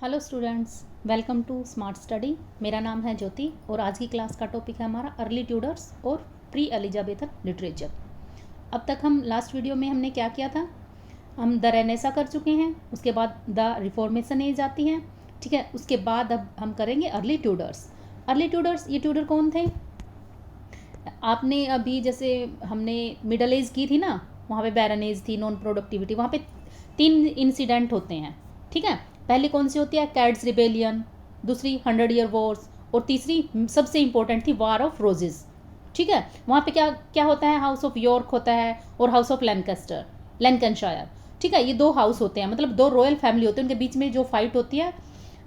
Hello students, welcome to smart study. मेरा नाम है ज्योति और आज की क्लास का टॉपिक है हमारा अर्ली ट्यूडर्स और प्री एलिजाबेथन लिटरेचर। अब तक हम लास्ट वीडियो में हमने क्या किया था, हम द रेनेसा कर चुके हैं, उसके बाद द रिफॉर्मेशन एज आती है, ठीक है। उसके बाद अब हम करेंगे अर्ली ट्यूडर्स। अर्ली ट्यूडर्स, ये ट्यूडर कौन थे? आपने अभी जैसे हमने मिडल एज की थी ना, वहाँ पे बैरन एज थी, नॉन प्रोडक्टिविटी, वहाँ पे 3 इंसिडेंट होते हैं, ठीक है। पहली कौन सी होती है? कैड्स रिबेलियन, दूसरी 100 ईयर वॉर्स और तीसरी सबसे इंपॉर्टेंट थी वार ऑफ रोजेस, ठीक है। वहाँ पे क्या क्या होता है? हाउस ऑफ यॉर्क होता है और हाउस ऑफ लैंकनशायर, ठीक है। ये 2 हाउस होते हैं, मतलब 2 रॉयल फैमिली होते हैं, उनके बीच में जो फाइट होती है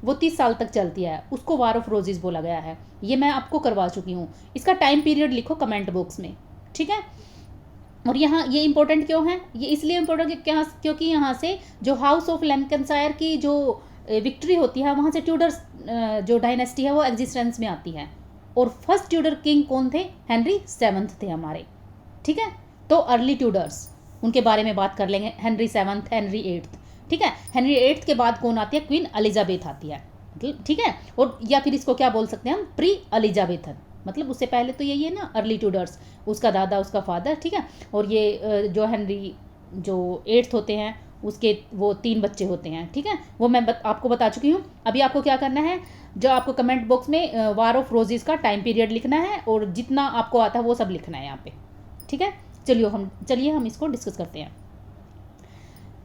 वो 30 साल तक चलती है, उसको वार ऑफ रोजेस बोला गया है। ये मैं आपको करवा चुकी हूँ। इसका टाइम पीरियड लिखो कमेंट बॉक्स में, ठीक है। और यहाँ ये इंपॉर्टेंट क्यों है? ये इसलिए इंपॉर्टेंट क्योंकि यहाँ से जो हाउस ऑफ लैंकनशायर की जो विक्ट्री होती है, वहाँ से ट्यूडर्स जो डायनेस्टी है वो एग्जिस्टेंस में आती है। और फर्स्ट ट्यूडर किंग कौन थे? हेनरी 7 थे हमारे, ठीक है। तो अर्ली ट्यूडर्स, उनके बारे में बात कर लेंगे। हेनरी 7, हेनरी 8, ठीक है। हेनरी 8 के बाद कौन आती है? क्वीन एलिजाबेथ आती है, ठीक है। और या फिर इसको क्या बोल सकते हैं हम? प्री एलिजाबेथन, मतलब उससे पहले तो यही है ना अर्ली ट्यूडर्स, उसका दादा, उसका फादर, ठीक है। और ये जो हेनरी जो 8 होते हैं, उसके वो 3 बच्चे होते हैं, ठीक है। वो मैं आपको बता चुकी हूँ। अभी आपको क्या करना है, जो आपको कमेंट बॉक्स में वार ऑफ रोजेस का टाइम पीरियड लिखना है और जितना आपको आता है वो सब लिखना है यहाँ पे, ठीक है। चलिए हम इसको डिस्कस करते हैं।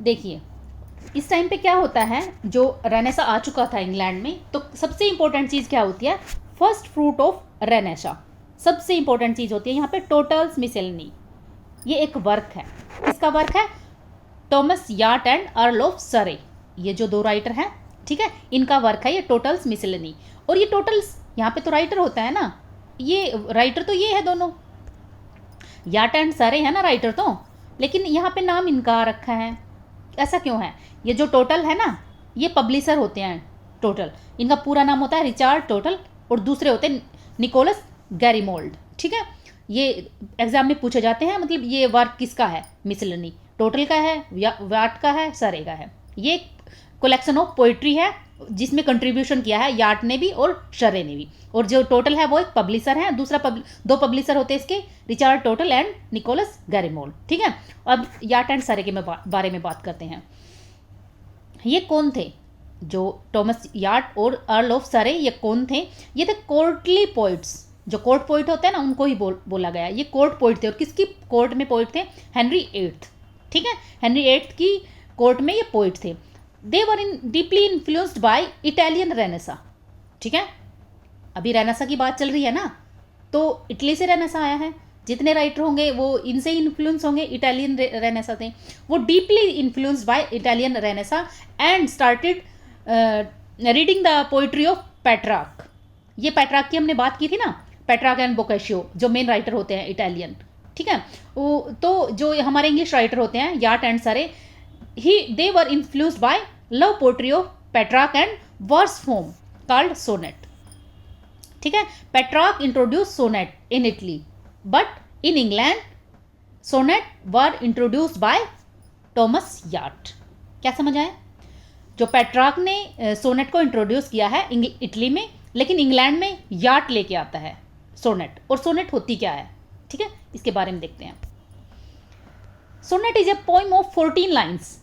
देखिए इस टाइम पे क्या होता है, जो रेनेसा आ चुका था इंग्लैंड में, तो सबसे इंपॉर्टेंट चीज़ क्या होती है? फर्स्ट फ्रूट ऑफ रेनेसा, सबसे इंपॉर्टेंट चीज़ होती है यहाँ पे टोटल्स मिसेलनी। ये एक वर्क है, किसका वर्क है? Thomas Wyatt and Earl of Surrey, ये जो 2 राइटर हैं, ठीक है, इनका वर्क है ये टोटल्स मिसेलनी। और ये टोटल्स, यहाँ पे तो राइटर होता है ना, ये राइटर तो ये है दोनों, याट एंड सरे है ना राइटर तो, लेकिन यहाँ पे नाम इनका आ रखा है। ऐसा क्यों है? ये जो टोटल है ना, ये पब्लिशर होते हैं टोटल, इनका पूरा नाम होता है रिचार्ड टोटल और दूसरे होते हैं निकोलस गैरीमोल्ड, ठीक है। ये एग्जाम में पूछे जाते हैं, मतलब ये वर्क किसका है? मिसलनी, टोटल का है, याट का है, सरे का है। ये कलेक्शन ऑफ पोइट्री है जिसमें कंट्रीब्यूशन किया है याट ने भी और शरे ने भी। और जो टोटल है वो एक पब्लिशर है, दूसरा 2 पब्लिशर होते हैं इसके, रिचार्ड टोटल एंड निकोलस गैरीमोल्ड, ठीक है। अब याट एंड सरे के बारे में बात करते हैं। ये कौन थे? जो टॉमस याट और अर्ल ऑफ सरे, ये कौन थे? ये थे कोर्टली पोइट्स, जो कोर्ट पोइट होते हैं ना, उनको ही बोला गया। ये कोर्ट पोइट थे, और किसकी कोर्ट में पोइट थे? हेनरी 8, ठीक है। हेनरी 8 की कोर्ट में ये पोइट थे। They were deeply influenced by Italian renaissance, ठीक है। अभी रेनेसा की बात चल रही है ना, तो इटली से रेनेसा आया है। जितने राइटर होंगे वो इनसे ही इन्फ्लुएंस होंगे, इटालियन रेनेसा थे। वो deeply influenced by Italian Renaissance and started reading the poetry of Petrarch. ये पेट्रार्क की हमने बात की थी ना, पेट्रार्क एंड बोकाशियो, जो मेन राइटर होते हैं इटालियन, ठीक है। तो जो हमारे इंग्लिश राइटर होते हैं याट एंड सरे, they were influenced by love poetry of Petrarch and verse form called sonnet, ठीक है। Petrarch introduced sonnet in Italy, but in England sonnet were introduced by Thomas Yacht। क्या समझ आया? जो Petrarch ने सोनेट को introduce किया है इटली में, लेकिन इंग्लैंड में याट लेके आता है सोनेट। और सोनेट होती क्या है, ठीक है, इसके बारे में देखते हैं। Sonnet is a poem of 14 lines,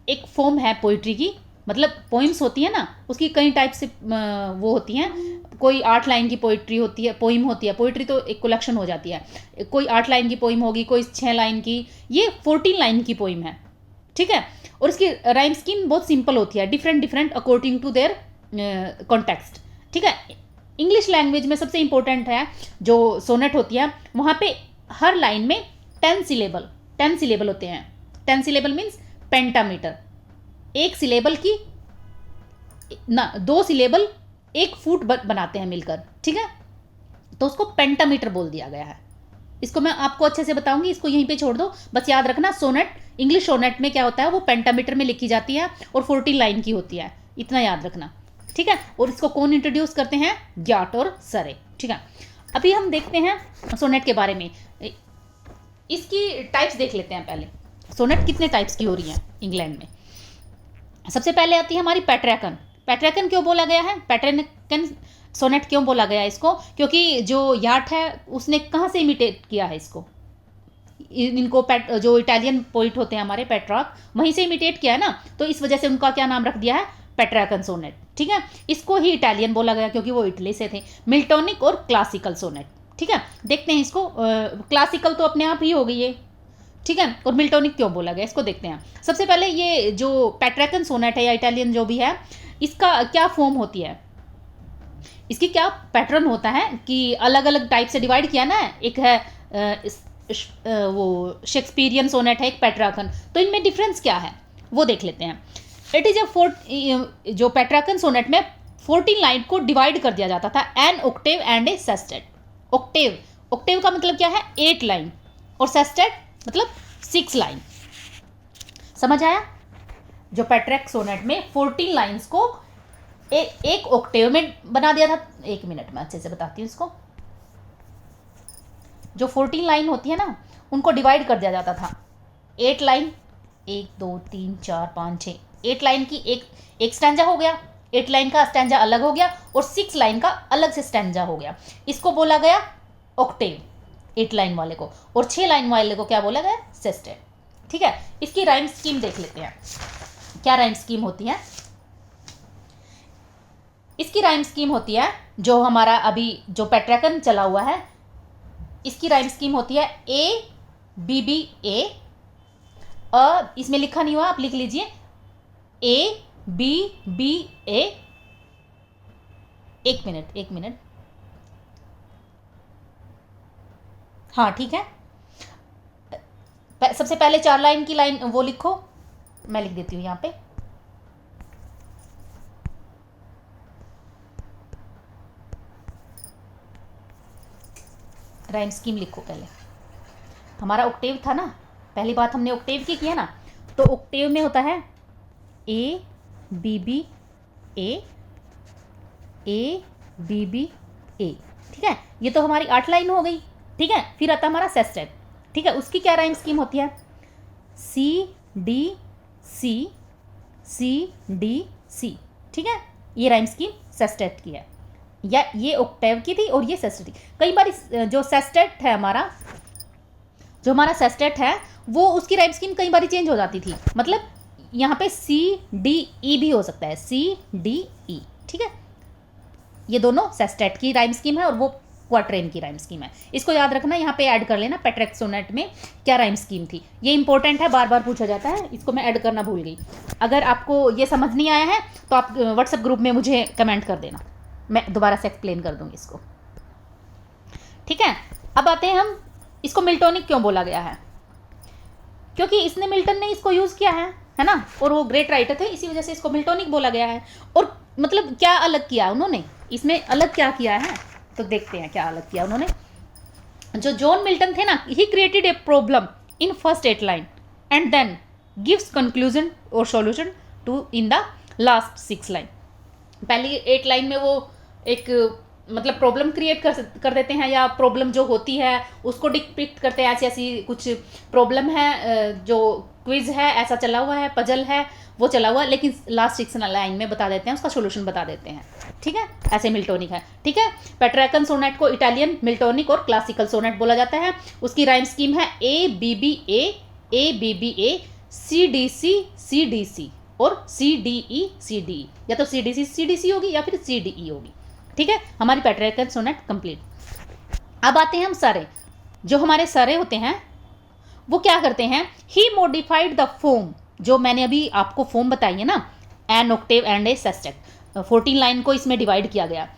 एक फॉर्म है पोइट्री की, मतलब पोइम्स होती है ना, उसकी कई टाइप से वो होती हैं। कोई 8 लाइन की पोइट्री होती है, पोइम होती है। पोइट्री तो एक कलेक्शन हो जाती है, कोई 8 लाइन की पोइम होगी, कोई 6 लाइन की, ये 14 लाइन की पोइम है, ठीक है। और इसकी राइम स्कीम बहुत सिंपल होती है, different according to their context, ठीक है। इंग्लिश लैंग्वेज में सबसे इंपॉर्टेंट है जो सोनेट होती है, वहाँ पे हर लाइन में 10 सिलेबल होते हैं। 10 सिलेबल मीन्स पेंटामीटर, एक सिलेबल की ना 2 सिलेबल 1 फुट बनाते हैं मिलकर, ठीक है। तो उसको पेंटामीटर बोल दिया गया है। इसको मैं आपको अच्छे से बताऊंगी, इसको यहीं पे छोड़ दो, बस याद रखना सोनेट, इंग्लिश सोनेट में क्या होता है, वो पेंटामीटर में लिखी जाती है और 14 लाइन की होती है, इतना याद रखना, ठीक है। और इसको कौन इंट्रोड्यूस करते हैं? याट और सरे, ठीक है। अभी हम देखते हैं सोनेट के बारे में, इसकी टाइप्स देख लेते हैं पहले। सोनेट कितने टाइप्स की हो रही हैं इंग्लैंड में? सबसे पहले आती है हमारी पेट्रैकन। पेट्राकन क्यों बोला गया है, पेट्राकन सोनेट क्यों बोला गया है इसको, क्योंकि जो याट है उसने कहाँ से इमिटेट किया है इसको, इनको जो इटालियन पोइट होते हैं हमारे पेट्रार्क, वहीं से इमिटेट किया है ना, तो इस वजह से उनका क्या नाम रख दिया है, पेट्राकन सोनेट। ठीक है, इसको ही इटालियन बोला गया क्योंकि वो इटली से थे। मिल्टोनिक और क्लासिकल सोनेट, ठीक है, देखते हैं इसको। क्लासिकल तो अपने आप ही हो गई है, ठीक है, और मिल्टोनिक क्यों बोला गया इसको देखते हैं। सबसे पहले ये जो पेट्राकन सोनेट है या इटालियन जो भी है, इसका क्या फॉर्म होती है, इसकी क्या पैटर्न होता है कि अलग अलग टाइप से डिवाइड किया ना, एक है वो शेक्सपियरियन सोनेट है, एक पेट्राकन, तो इनमें डिफरेंस क्या है वो देख लेते हैं। इट इज ए जो पेट्राकन सोनेट में 14 लाइन को डिवाइड कर दिया जाता था, an octave and a sestet. Octave का मतलब क्या है, 8 लाइन, और सेस्टेट मतलब 6 लाइन। समझ आया? जो पेट्राक सोनेट में 14 लाइंस को एक ऑक्टेव में बना दिया था। एक मिनट में अच्छे से बताती हूँ इसको। जो 14 लाइन होती है ना, उनको डिवाइड कर दिया जाता था 8 लाइन, 1 2 3 4 5 6, 8 लाइन की एक स्टैंजा हो गया, 8 लाइन का स्टैंजा अलग हो गया, और 6 लाइन का अलग से स्टैंजा हो गया। इसको बोला गया ऑक्टेव 8 लाइन वाले को, और 6 लाइन वाले को क्या बोला गया, सेस्टेट। ठीक है, इसकी राइम स्कीम देख लेते हैं, क्या राइम स्कीम होती है। इसकी राइम स्कीम होती है, जो हमारा अभी जो पेट्राकन चला हुआ है, इसकी राइम स्कीम होती है ए बी बी ए। इसमें लिखा नहीं हुआ, आप लिख लीजिए ए बी बी ए। एक मिनट, हाँ ठीक है। सबसे पहले 4 लाइन की लाइन वो लिखो, मैं लिख देती हूँ यहाँ पे। राइम स्कीम लिखो पहले। हमारा ऑक्टेव था ना, पहली बात हमने ऑक्टेव की किया ना, तो ऑक्टेव में होता है A B B A, A B B A. ठीक है, ये तो हमारी 8 लाइन हो गई। ठीक है, फिर आता हमारा सेस्टेट। ठीक है, उसकी क्या राइम स्कीम होती है, सी डी सी, सी डी सी। ठीक है, ये राइम स्कीम सेस्टेट की है, या ये ऑक्टेव की थी और ये सेस्टेट थी। कई बार जो सेस्टेट है हमारा, जो हमारा सेस्टेट है, वो उसकी राइम स्कीम कई बार चेंज हो जाती थी। मतलब यहाँ पे सी डी ई भी हो सकता है, सी डी ई। ठीक है, ये दोनों सेस्टेट की राइम स्कीम है और वो क्वाट्रेन की राइम स्कीम है। इसको याद रखना, यहाँ पे ऐड कर लेना पेट्राक सोनेट में क्या राइम स्कीम थी। ये इंपॉर्टेंट है, बार बार पूछा जाता है, इसको मैं ऐड करना भूल गई। अगर आपको ये समझ नहीं आया है तो आप व्हाट्सएप ग्रुप में मुझे कमेंट कर देना, मैं दोबारा से एक्सप्लेन कर दूंगी इसको। ठीक है, अब आते हैं हम, इसको मिल्टोनिक क्यों बोला गया है, क्योंकि इसने मिल्टन ने इसको यूज़ किया है ना, और वो ग्रेट राइटर थे, इसी वजह से इसको मिल्टोनिक बोला गया है। और मतलब क्या अलग किया उन्होंने, इसमें अलग क्या किया है, तो देखते हैं क्या अलग किया उन्होंने। जो जॉन मिल्टन थे ना, he created a problem in first 8 line and then gives conclusion और solution to in the last 6 line. पहली 8 लाइन में वो एक मतलब प्रॉब्लम क्रिएट कर देते हैं, या प्रॉब्लम जो होती है उसको डिपिक्ट करते हैं। ऐसी ऐसी कुछ प्रॉब्लम है, जो क्विज है ऐसा चला हुआ है, पजल है वो चला हुआ, लेकिन लास्ट 6 लाइन में बता देते हैं, उसका सोल्यूशन बता देते हैं। ठीक है, ऐसे मिल्टोनिक है। ठीक है, पेट्राकन सोनेट को इटालियन मिल्टोनिक और क्लासिकल सोनेट बोला जाता है। उसकी राइम स्कीम है A B B A B B A, C D C और सी डी ई, या तो सी डी सी होगी या फिर सी डी ई होगी। ठीक है, हमारी पेट्राकन सोनेट कंप्लीट। अब आते हैं हम सारे। जो हमारे सारे होते हैं वो क्या करते हैं, ही मॉडिफाइड द फॉर्म, जो मैंने अभी आपको फॉर्म बताई है ना, an octave and a sestet, 14 line को इसमें डिवाइड किया गया।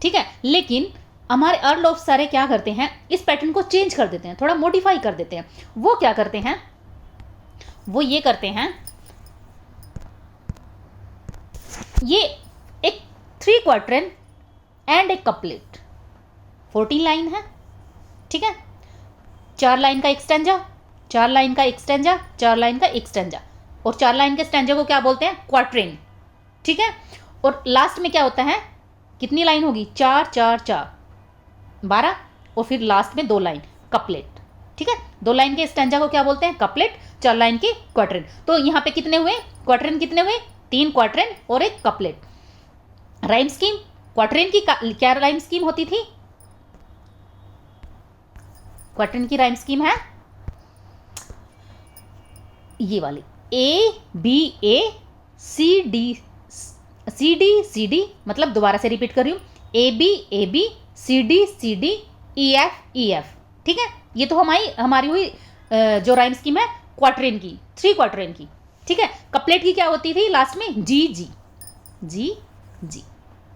ठीक है, लेकिन हमारे अर्ल ऑफ सारे क्या करते हैं, इस पैटर्न को चेंज कर देते हैं, थोड़ा मॉडिफाई कर देते हैं। वो क्या करते हैं, वो ये करते हैं, ये एक 3 क्वार्टरन एंड एक कपलेट, 14 लाइन है। ठीक है, 4 लाइन का एक स्टैंजा, 4 लाइन का एक स्टैंजा, 4 लाइन का एक स्टैंजा, और 4 लाइन के स्टैंजा को क्या बोलते हैं, क्वार्टरेन। ठीक है, और लास्ट में क्या होता है, कितनी लाइन होगी, 4 4 4 12, और फिर लास्ट में 2 लाइन कपलेट। ठीक है, 2 लाइन के स्टैंजा को क्या बोलते हैं, कपलेट, 4 लाइन के क्वार्टरेन। तो यहाँ पे कितने हुए क्वार्टरेन, कितने हुए, 3 क्वार्टरेन और एक कपलेट। राइम स्कीम, क्वार्टरेन की क्या राइम स्कीम होती थी? क्वार्टरेन की राइम स्कीम है ये वाली, A B A C D C D, मतलब दोबारा से रिपीट कर रही हूँ, A B C D E F. ठीक है, ये तो हमारी हुई जो राइम स्कीम है क्वार्टरेन की, 3 क्वार्टरेन की। ठीक है, कपलेट की क्या होती थी लास्ट में? जी जी जी जी।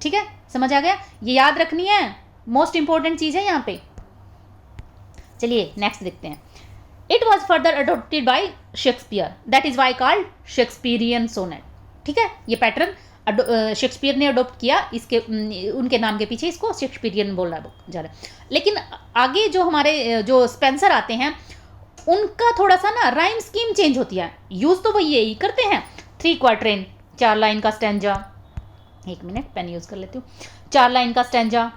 ठीक है, समझ आ गया? ये याद रखनी है, मोस्ट इंपॉर्टेंट चीज है यहाँ पे। चलिए नेक्स्ट देखते हैं। It was further adopted by Shakespeare, that is why called Shakespearean sonnet. ठीक है, ये पैटर्न शेक्सपियर ने अडोप्ट किया, इसके उनके नाम के पीछे इसको शेक्सपियरियन बोला जा रहा है। लेकिन आगे जो हमारे जो स्पेंसर आते हैं उनका थोड़ा सा ना राइम स्कीम चेंज होती है। यूज तो वही यही करते हैं, 3 क्वार्टरेन, 4 लाइन का स्टैंजा, 1 मिनट पेन यूज कर लेती हूँ, 4 लाइन का स्टैंजा,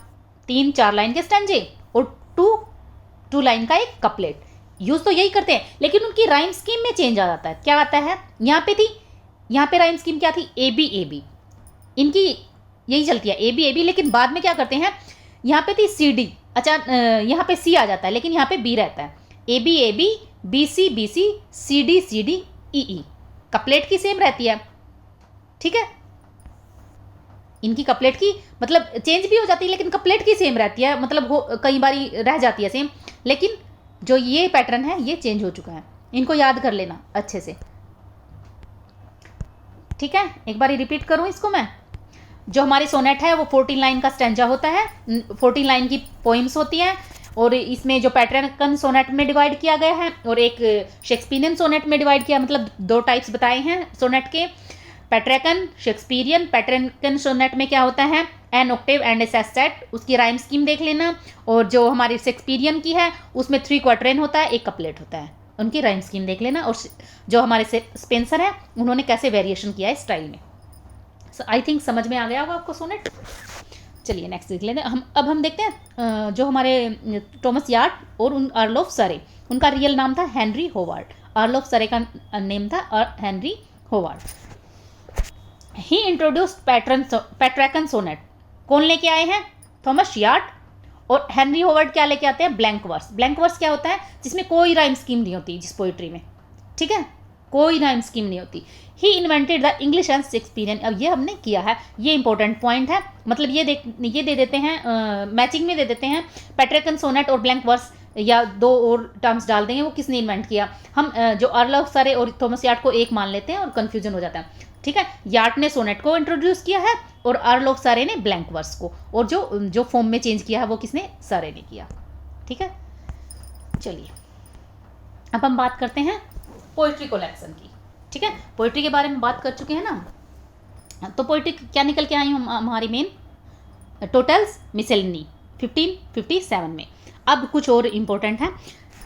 3 4 लाइन के स्टैंजे और 2 लाइन का एक कपलेट। यूज तो यही करते हैं, लेकिन उनकी राइम स्कीम में चेंज आ जाता है। क्या आता है? यहाँ पे राइम स्कीम क्या थी? ए बी, इनकी यही चलती है ए बी, लेकिन बाद में क्या करते हैं, यहाँ पे थी सी डी, अच्छा यहाँ पे सी आ जाता है, लेकिन यहाँ पे बी रहता है। A B C C D E. Couplet की सेम रहती है। ठीक है, इनकी कपलेट की मतलब चेंज भी हो जाती है, लेकिन कपलेट की सेम रहती है, मतलब कई बारी रह जाती है सेम, लेकिन जो ये पैटर्न है ये चेंज हो चुका है। इनको याद कर लेना अच्छे से। ठीक है, एक बार रिपीट करूं इसको मैं। जो हमारी सोनेट है वो 14 लाइन का स्टैंजा होता है, 14 लाइन की पोइम्स होती हैं, और इसमें जो पैट्रिकन सोनेट में डिवाइड किया गया है और एक शेक्सपियरियन सोनेट में डिवाइड किया, मतलब 2 टाइप्स बताए हैं सोनेट के, पैट्रिकन, शेक्सपियरियन। पैट्रिकन सोनेट में क्या होता है? An octave and a sestet, उसकी राइम स्कीम देख लेना। और जो हमारी शेक्सपियरियन की है उसमें 3 क्वार्टरेन होता है, एक कपलेट होता है, उनकी राइम स्कीम देख लेना। और जो हमारे स्पेंसर है उन्होंने कैसे वेरिएशन किया है स्टाइल में। आई थिंक समझ में आ गया होगा आपको सोनेट। चलिए नेक्स्ट देख लेते हैं। अब हम देखते हैं जो हमारे थॉमस यार्ड और अर्ल ऑफ सरे, उनका रियल नाम था हेनरी होवार्ड। अर्ल ऑफ सरे का नेम था हेनरी होवार्ड। ही इंट्रोड्यूस्ड पैट्रिकन सोनेट। कौन लेके आए हैं? Thomas yard. और हेनरी होवार्ड क्या लेके आते हैं? Blank verse. ब्लैंक वर्स क्या होता है? जिसमें कोई राइम स्कीम नहीं होती, जिस पोइट्री में, ठीक है, कोई राइम स्कीम नहीं होती। He invented the English and Shakespearean. अब ये हमने किया है, ये इंपॉर्टेंट पॉइंट है, मतलब ये दे देते हैं, मैचिंग में दे देते हैं पैट्रिकन सोनेट और ब्लैंक वर्स, या 2 और टर्म्स डाल देंगे वो किसने इन्वेंट किया। हम जो अर्ल ऑफ सरे और थॉमस यार्ड को एक मान लेते हैं और कन्फ्यूजन हो जाता है। ठीक है, यार्ड ने सोनेट को इंट्रोड्यूस किया है और अर्ल ऑफ सरे ने ब्लैंक वर्स को, और जो फॉर्म में चेंज किया है वो किसने? सरे ने किया। ठीक है, चलिए अब हम बात करते हैं पोइट्री कलेक्शन की। ठीक है, पोइट्री के बारे में बात कर चुके हैं ना, तो पोइट्री क्या निकल के आई हमारी मेन? टोटल्स मिसेलिनी 1557 में। अब कुछ और इम्पोर्टेंट है,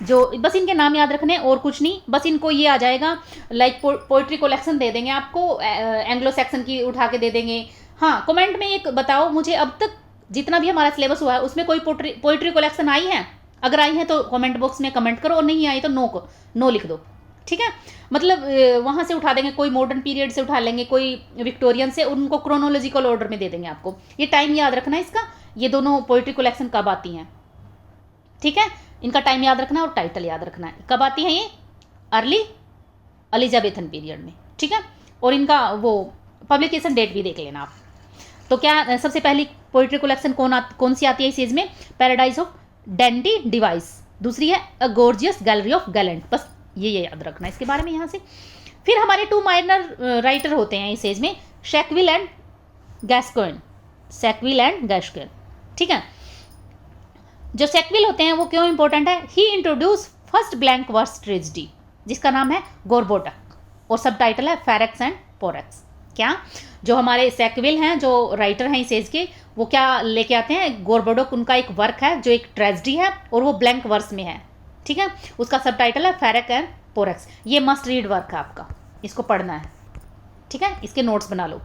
जो बस इनके नाम याद रखने और कुछ नहीं, बस इनको ये आ जाएगा, लाइक पोइट्री कलेक्शन दे देंगे आपको, एंग्लो सेक्शन की उठा के दे देंगे। हाँ, कमेंट में एक बताओ मुझे, अब तक जितना भी हमारा सिलेबस हुआ है उसमें कोई पोइट्री कलेक्शन आई है? अगर आई है तो कमेंट बॉक्स में कमेंट करो, और नहीं आई तो नो लिख दो। ठीक है, मतलब वहाँ से उठा देंगे, कोई मॉडर्न पीरियड से उठा लेंगे, कोई विक्टोरियन से, उनको क्रोनोलॉजिकल ऑर्डर में दे देंगे आपको। ये टाइम याद रखना है इसका, ये दोनों पोइट्री कलेक्शन कब आती हैं। ठीक है, इनका टाइम याद रखना और टाइटल याद रखना है, कब आती है ये? अर्ली एलिजाबेथन पीरियड में। ठीक है, और इनका वो पब्लिकेशन डेट भी देख लेना आप। तो क्या सबसे पहली पोइट्री कलेक्शन कौन सी आती है इस एज में? Paradise of Dandy device. दूसरी है अ गॉर्जियस गैलरी ऑफ गैलेंट। बस ये याद रखना है इसके बारे में यहाँ से। फिर हमारे 2 माइनर राइटर होते हैं इस एज में, शेक्विल एंड गैस्कोइन। सेक्विल एंड गैस्कोइन। ठीक है, जो सेक्विल होते हैं वो क्यों इंपॉर्टेंट है? He introduce first blank verse tragedy, जिसका नाम है गोरबोटक, और सब टाइटल है फेरेक्स एंड पोरेक्स। क्या जो हमारे सेक्विल हैं, जो राइटर हैं इस एज के, वो क्या लेके आते हैं? गोरबोटक उनका एक वर्क है जो एक ट्रेजेडी है, और वो ब्लैंक वर्स में है। ठीक है, उसका सब टाइटल है फेरेक्स एंड पोरेक्स। ये मस्ट रीड वर्क है आपका, इसको पढ़ना है। ठीक है, इसके नोट्स बना लो।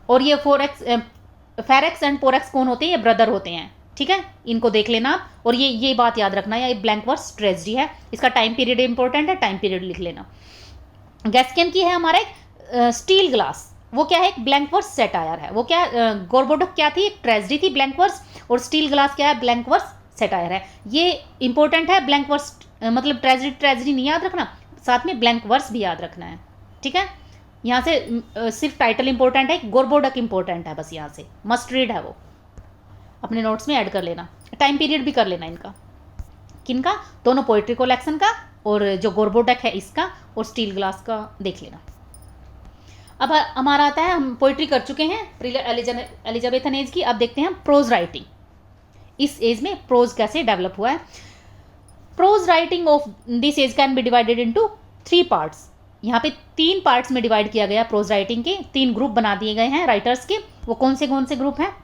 और ये फेरेक्स एंड पोरेक्स कौन होते हैं? ये ब्रदर होते हैं। ठीक है, इनको देख लेना आप, और ये बात याद रखना, ये ब्लैंक वर्स ट्रेजेडी है, इसका टाइम पीरियड इंपॉर्टेंट है, टाइम पीरियड लिख लेना। गैस्कियन की है हमारा एक स्टील ग्लास, वो क्या है, एक ब्लैंक वर्स सेटायर है। वो क्या, गोरबोडक क्या थी, एक ट्रेजडी थी ब्लैंक वर्स, और स्टील ग्लास क्या है, ब्लैंक वर्स सेटायर है। ये इंपॉर्टेंट है, ब्लैंक वर्स मतलब ट्रेजडी नहीं याद रखना, साथ में ब्लैंक वर्स भी याद रखना है, ठीक है। यहाँ से सिर्फ टाइटल इंपॉर्टेंट है, गोरबोडक इंपॉर्टेंट है बस, यहाँ से मस्ट रीड है वो, अपने नोट्स में ऐड कर लेना, टाइम पीरियड भी कर लेना इनका, किनका, दोनों पोइट्री कलेक्शन का और जो गोरबोडक है इसका, और स्टील ग्लास का देख लेना। अब हमारा आता है, हम पोइट्री कर चुके हैं प्री एलिजाबेथन एज की, अब देखते हैं प्रोज राइटिंग। इस एज में प्रोज कैसे डेवलप हुआ है। Prose writing of this age can be divided into 3 parts. यहाँ पे 3 पार्ट्स में डिवाइड किया गया प्रोज राइटिंग के, 3 ग्रुप बना दिए गए हैं राइटर्स के। वो कौन से ग्रुप हैं,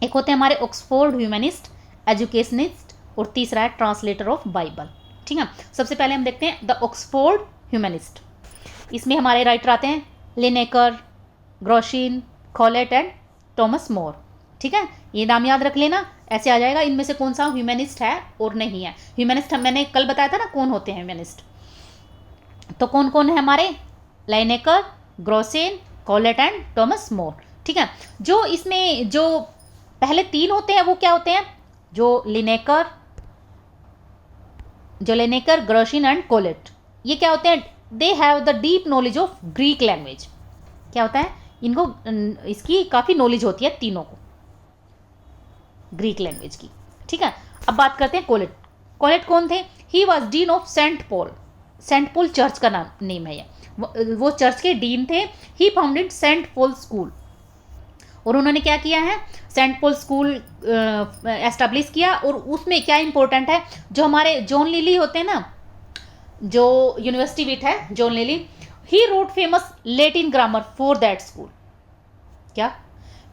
एक होते हैं हमारे ऑक्सफोर्ड ह्यूमनिस्ट, एजुकेशनिस्ट, और तीसरा है ट्रांसलेटर ऑफ बाइबल, ठीक है। सबसे पहले हम देखते हैं द ऑक्सफोर्ड ह्यूमनिस्ट। इसमें हमारे राइटर आते हैं Linacre, Grocyn, Colet and Thomas More, ठीक है। ये नाम याद रख लेना, ऐसे आ जाएगा इनमें से कौन सा ह्यूमनिस्ट है और नहीं है। ह्यूमनिस्ट मैंने कल बताया था ना कौन होते हैं ह्यूमनिस्ट, तो कौन कौन है हमारे, Linacre, Grocyn, Colet and Thomas More, ठीक है। जो इसमें जो पहले 3 होते हैं वो क्या होते हैं, जो लिनेकर, ग्रोशिन एंड कॉलेट, ये क्या होते हैं, they have the deep knowledge of Greek language. क्या होता है, इनको इसकी काफ़ी नॉलेज होती है तीनों को, ग्रीक लैंग्वेज की, ठीक है। अब बात करते हैं कॉलेट। कॉलेट कौन थे, he was dean of Saint Paul church का नेम है ये, वो चर्च के डीन थे। He founded Saint Paul school, और उन्होंने क्या किया है, सेंट पॉल स्कूल एस्टेब्लिश किया। और उसमें क्या इंपॉर्टेंट है, जो हमारे जॉन लिली होते हैं ना, जो यूनिवर्सिटी विट है John lily, he wrote famous Latin grammar for that school. क्या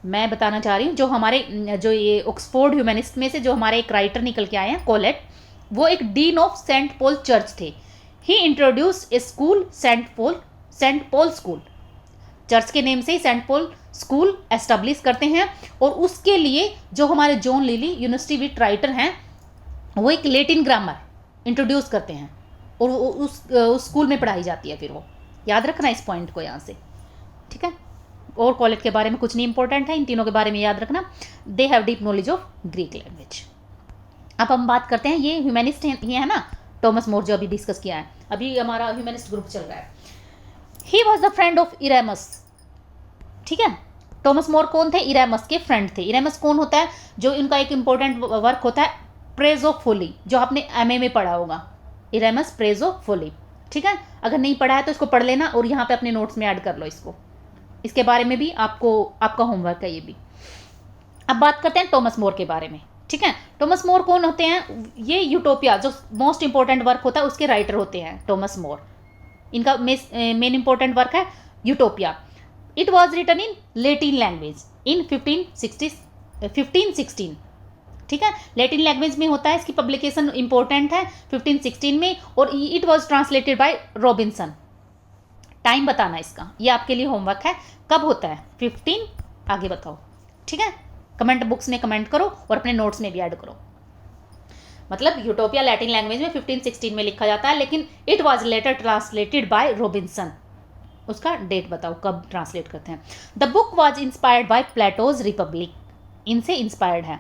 मैं बताना चाह रही हूँ, जो हमारे जो ये ऑक्सफोर्ड ह्यूमनिस्ट में से जो हमारे एक राइटर निकल के आए हैं कॉलेट, वो एक dean of Saint Paul church थे। He introduce a school saint Paul school, church के नेम से ही सेंट पॉल स्कूल एस्टेब्लिश करते हैं। और उसके लिए जो हमारे John Lyly university wit writer हैं, वो एक लैटिन ग्रामर इंट्रोड्यूस करते हैं, और उस स्कूल में पढ़ाई जाती है। फिर वो याद रखना इस पॉइंट को यहाँ से, ठीक है। और कॉलेज के बारे में कुछ नहीं इंपॉर्टेंट है, इन तीनों के बारे में याद रखना, they have deep knowledge of Greek language. अब हम बात करते हैं, ये ह्यूमनिस्ट ये है ना, थॉमस मोर जो अभी डिस्कस किया है, अभी हमारा ह्यूमनिस्ट ग्रुप चल रहा है। He was the friend of Erasmus, ठीक है। थॉमस मोर कौन थे, इरेमस के फ्रेंड थे। इरेमस कौन होता है, जो इनका एक इंपॉर्टेंट वर्क होता है प्रेज ऑफ फोली, जो आपने एमए में पढ़ा होगा, इरेमस प्रेज ऑफ फोली, ठीक है। अगर नहीं पढ़ा है तो इसको पढ़ लेना, और यहाँ पे अपने नोट्स में ऐड कर लो इसको, इसके बारे में भी आपका होमवर्क है ये भी। अब बात करते हैं थॉमस मोर के बारे में, ठीक है। थॉमस मोर कौन होते हैं, ये यूटोपिया जो मोस्ट इंपॉर्टेंट वर्क होता है उसके राइटर होते हैं थॉमस मोर। इनका मेन इंपॉर्टेंट वर्क है Utopia. It was written in Latin language in 1516, ठीक है। लैटिन लैंग्वेज में होता है, इसकी पब्लिकेशन इंपॉर्टेंट है 1516 में, और it was translated bye Robinson. Time बताना इसका, ये आपके लिए होमवर्क है, कब होता है 15, आगे बताओ, ठीक है। कमेंट बुक्स में कमेंट करो और अपने नोट्स में भी ऐड करो। मतलब यूटोपिया लैटिन लैंग्वेज में 1516 में लिखा जाता है, लेकिन it was later translated bye Robinson. उसका डेट बताओ कब ट्रांसलेट करते हैं। The book was inspired by Plato's Republic, इनसे इंस्पायर्ड है।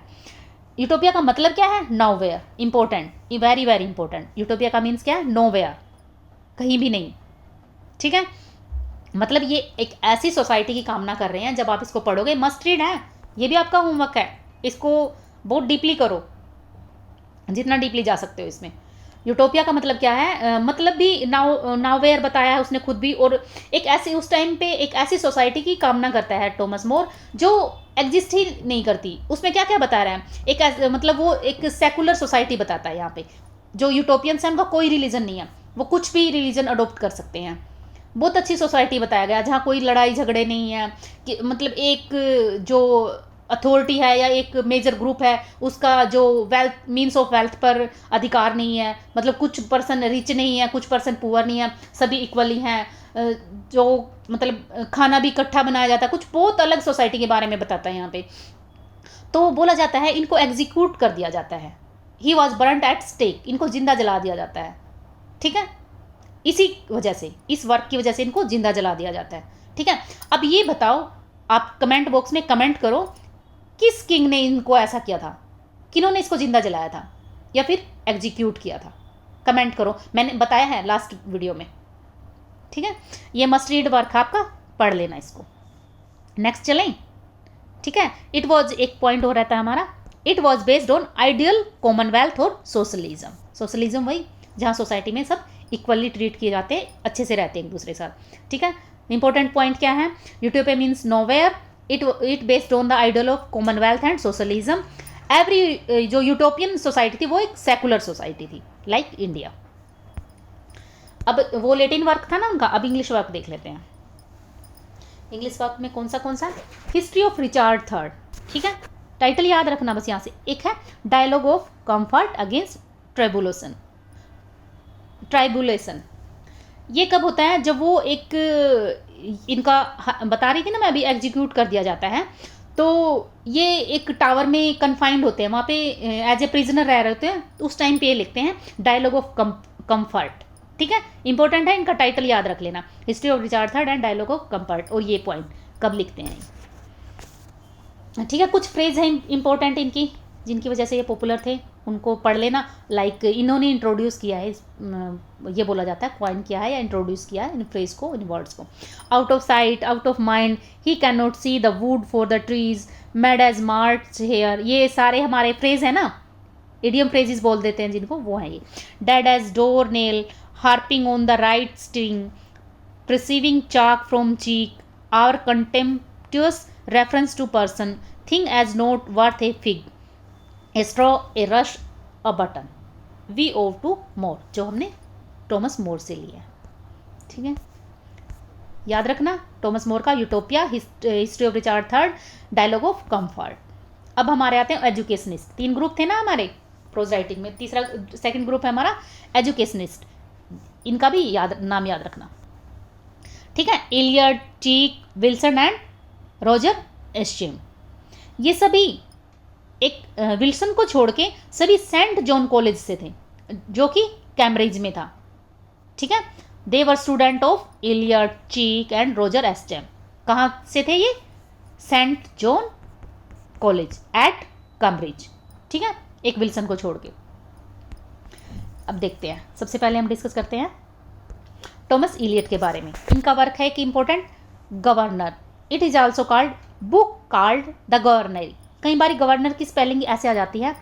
यूटोपिया का मतलब क्या है, nowhere, important, very very important. Utopia का मीन्स क्या है, नोवेयर, कहीं भी नहीं, ठीक है। मतलब ये एक ऐसी सोसाइटी की कामना कर रहे हैं, जब आप इसको पढ़ोगे, मस्ट रीड है, ये भी आपका होमवर्क है, इसको बहुत डीपली करो, जितना डीपली जा सकते हो इसमें। यूटोपिया का मतलब क्या है, मतलब भी नाउवेयर बताया है उसने खुद भी, और एक ऐसी उस टाइम पे एक ऐसी सोसाइटी की कामना करता है थॉमस मोर जो एग्जिस्ट ही नहीं करती। उसमें क्या क्या बता रहा है, एक मतलब वो एक सेकुलर सोसाइटी बताता है। यहाँ पे जो यूटोपियंस हैं उनका कोई रिलीजन नहीं है, वो कुछ भी रिलीजन अडोप्ट कर सकते हैं। बहुत अच्छी सोसाइटी बताया गया, जहाँ कोई लड़ाई झगड़े नहीं है, कि मतलब एक जो अथॉरिटी है या एक मेजर ग्रुप है, उसका जो वेल्थ मीन्स ऑफ वेल्थ पर अधिकार नहीं है। मतलब कुछ पर्सन रिच नहीं है, कुछ पर्सन पुअर नहीं है, सभी इक्वली हैं। जो मतलब खाना भी इकट्ठा बनाया जाता है, कुछ बहुत अलग सोसाइटी के बारे में बताता है यहाँ पे। तो बोला जाता है इनको एग्जीक्यूट कर दिया जाता है, he was burned at stake, इनको जिंदा जला दिया जाता है, ठीक है। इसी वजह से, इस वर्क की वजह से इनको जिंदा जला दिया जाता है। ठीक है, अब ये बताओ, आप कमेंट बॉक्स में कमेंट करो, किस किंग ने इनको ऐसा किया था, किन्होंने इसको जिंदा जलाया था या फिर एग्जीक्यूट किया था, कमेंट करो, मैंने बताया है लास्ट वीडियो में। ठीक है, ये मस्ट रीड वर्क आपका, पढ़ लेना इसको। नेक्स्ट चलें, ठीक है। इट वॉज, एक पॉइंट हो रहता है हमारा, it was based on ideal Commonwealth और सोशलिज्म। सोशलिज्म वही जहाँ सोसाइटी में सब इक्वली ट्रीट किए जाते हैं, अच्छे से रहते हैं एक दूसरे के साथ। ठीक है, इंपॉर्टेंट पॉइंट क्या है, utopia means nowhere, it based on the ideal of Commonwealth and socialism. Every जो यूटोपियन सोसाइटी थी वो एक सेकुलर सोसाइटी थी, लाइक इंडिया। अब वो लैटिन वर्क था ना उनका, अब इंग्लिश वर्क देख लेते हैं। इंग्लिश वर्क में कौन सा हिस्ट्री ऑफ रिचार्ड थर्ड। ठीक है, टाइटल याद रखना बस यहाँ से। एक है dialogue of comfort against tribulation. ये कब होता है, जब वो एक इनका बता रही थी ना मैं अभी, एग्जीक्यूट कर दिया जाता है, तो ये एक टावर में कन्फाइंड होते हैं, वहाँ पे एज ए प्रिजनर रह रहे होते हैं, उस टाइम पे ये लिखते हैं डायलॉग ऑफ कंफर्ट। ठीक है, इंपॉर्टेंट है, इनका टाइटल याद रख लेना, history of Richard third and dialogue of comfort, और ये पॉइंट कब लिखते हैं। ठीक है, कुछ फ्रेज है इंपॉर्टेंट इनकी, जिनकी वजह से ये पॉपुलर थे, उनको पढ़ लेना। लाइक इन्होंने इंट्रोड्यूस किया है, ये बोला जाता है कॉइन किया है या इंट्रोड्यूस किया है इन फ्रेज को, इन वर्ड्स को। Out of sight, out of mind, he can not see the wood for the trees, mad as March hare, ये सारे हमारे फ्रेज है ना, इडियम फ्रेजेस बोल देते हैं जिनको, वो है ये। Dead as door nail, harping on the right string, perceiving chalk from cheek, our contemptuous reference to person, thing as not worth a fig, a straw, a rush, a button, we owe to more, जो हमने Thomas मोर से लिया है। ठीक है, याद रखना Thomas More का Utopia, history of Richard third, dialogue of comfort. अब हमारे आते हैं एजुकेशनिस्ट। 3 ग्रुप थे ना हमारे प्रोज राइटिंग में, तीसरा सेकंड ग्रुप है हमारा एजुकेशनिस्ट। इनका भी नाम याद रखना। ठीक है, Elyot, Cheke, Wilson and Roger Ascham, ये सभी एक विल्सन को छोड़ के सभी सेंट जॉन कॉलेज से थे, जो कि कैम्ब्रिज में था। ठीक है, they were student of Elyot, Cheke and Roger Ascham. कहाँ से थे ये, saint John college at Cambridge. ठीक है, एक विल्सन को छोड़ के। अब देखते हैं, सबसे पहले हम डिस्कस करते हैं टॉमस इलियट के बारे में। इनका वर्क है कि important, governor, it is also called book called the governor. कई बार गवर्नर की स्पेलिंग ऐसे आ जाती है,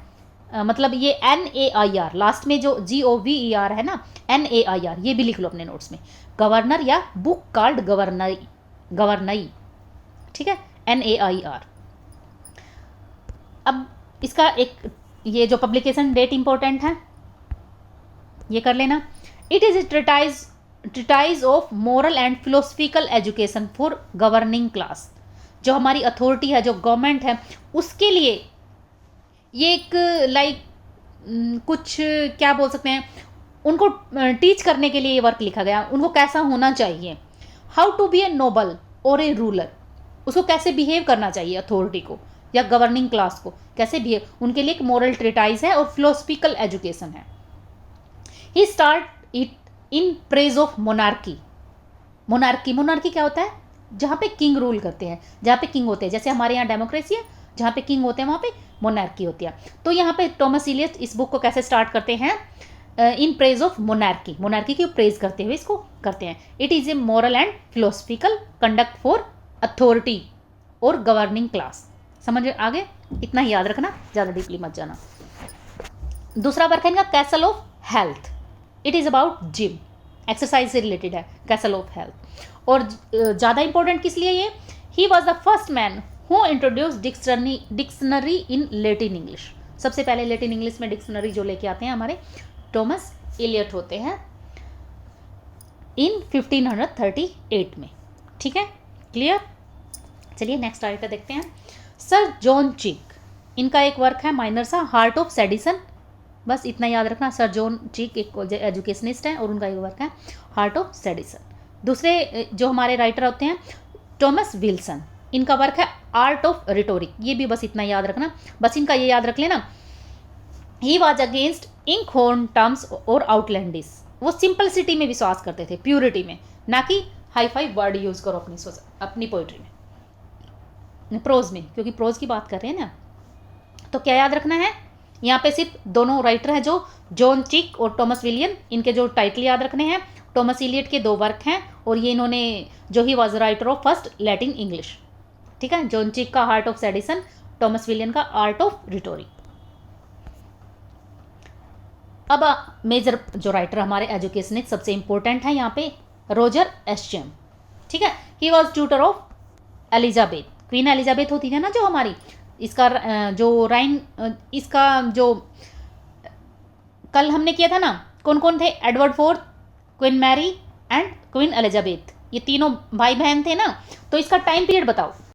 मतलब ये NAIR, लास्ट में जो GOVER है ना, NAIR, ये भी लिख लो अपने नोट्स में, गवर्नर या बुक कॉल्ड गवर्नई। ठीक है, NAIR। अब इसका एक ये जो पब्लिकेशन डेट इंपॉर्टेंट है, ये कर लेना। It is treatise of moral and philosophical education for governing class. जो हमारी अथॉरिटी है, जो गवर्नमेंट है, उसके लिए ये एक लाइक कुछ क्या बोल सकते हैं, उनको टीच करने के लिए ये वर्क लिखा गया, उनको कैसा होना चाहिए, how to be a noble और ए रूलर, उसको कैसे बिहेव करना चाहिए अथॉरिटी को या गवर्निंग क्लास को कैसे बिहेव, उनके लिए एक मॉरल ट्रिटाइज है और फिलोसफिकल एजुकेशन है। He start it in praise of monarchy. Monarchy क्या होता है, जहाँ पे किंग रूल करते हैं, जहाँ पे किंग होते हैं, जैसे हमारे यहाँ डेमोक्रेसी है, जहाँ पे किंग होते हैं वहाँ पे मोनार्की होती है। तो यहाँ पे टॉमस इलियट इस बुक को कैसे स्टार्ट करते हैं, इन प्रेज ऑफ मोनार्की की प्रेज करते हुए इसको करते हैं। It is a moral and philosophical conduct for authority और गवर्निंग क्लास। समझ आगे, इतना ही याद रखना, ज़्यादा डीपली मत जाना। दूसरा वर्क है इनका castle of health. It is about gym, exercise से रिलेटेड है कैसल ऑफ हेल्थ। और ज़्यादा इंपॉर्टेंट किस लिए ये, ही was the first man who introduce dictionary in Latin English. सबसे पहले लेटिन इंग्लिश में डिक्शनरी जो लेके आते हैं हमारे टॉमस इलियट होते हैं इन 1538 में। ठीक है, क्लियर। चलिए नेक्स्ट राइटर देखते हैं, सर जॉन चीक। इनका एक वर्क है माइनर सा, हार्ट ऑफ सेडिशन। बस इतना याद रखना, सर जॉन चीक एक एजुकेशनिस्ट हैं और उनका एक वर्क है हार्ट ऑफ सेडिशन। दूसरे जो हमारे राइटर होते हैं टॉमस विल्सन, इनका वर्क है आर्ट ऑफ रिटोरिक। ये भी बस इतना याद रखना, बस इनका ये याद रख लेना, he was against inkhorn terms और आउटलैंडिस। वो सिंपलिसिटी में विश्वास करते थे, प्योरिटी में, ना कि हाई फाई वर्ड यूज़ करो अपनी पोइट्री में, प्रोज में, क्योंकि प्रोज की बात कर रहे हैं ना। तो क्या याद रखना है, यहाँ पे सिर्फ दोनों राइटर हैं जो जॉन चिक और टॉमस विलियम, इनके जो टाइटल याद रखने हैं। टॉमस इलियट के 2 वर्क हैं और ये इन्होंने जो he was writer of first Latin English, ठीक है। जॉन चिक का हार्ट ऑफ सेडिसन, टॉमस विलियम का आर्ट ऑफ रिटोरी। अब मेजर जो राइटर हमारे एजुकेशनिस्ट सबसे इंपॉर्टेंट है यहाँ पे रॉजर एस्चम, ठीक है। He was tutor of Elizabeth, queen Elizabeth होती है ना जो हमारी, इसका जो राइन, इसका जो कल हमने किया था ना, कौन कौन थे, Edward fourth, Queen Mary and Queen Elizabeth, ये तीनों भाई बहन थे ना। तो इसका टाइम पीरियड बताओ।